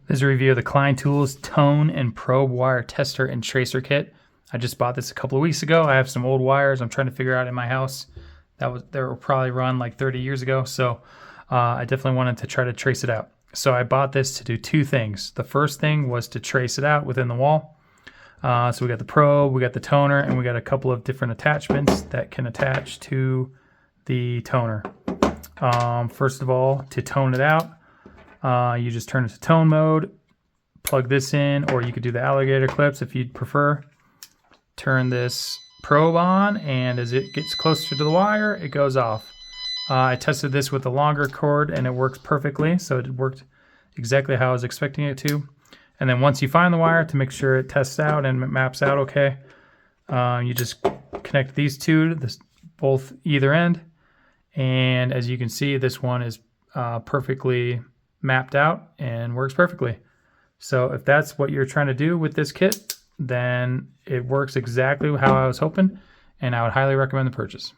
This is a review of the Klein Tools Tone and Probe Wire Tester and Tracer Kit. I just bought this a couple of weeks ago. I have some old wires I'm trying to figure out in my house they were probably run like 30 years ago, so I definitely wanted to try to trace it out. So I bought this to do two things. The first thing was to trace it out within the wall. So we got the probe, we got the toner, and we got a couple of different attachments that can attach to the toner. First of all, to tone it out, you just turn it to tone mode, plug this in, or you could do the alligator clips if you'd prefer. Turn this probe on, and as it gets closer to the wire, it goes off. I tested this with the longer cord and it works perfectly, so it worked exactly how I was expecting it to. And then once you find the wire, to make sure it tests out and it maps out okay, you just connect these two to both either end. And as you can see, this one is perfectly mapped out and works perfectly. So if that's what you're trying to do with this kit, then it works exactly how I was hoping, and I would highly recommend the purchase.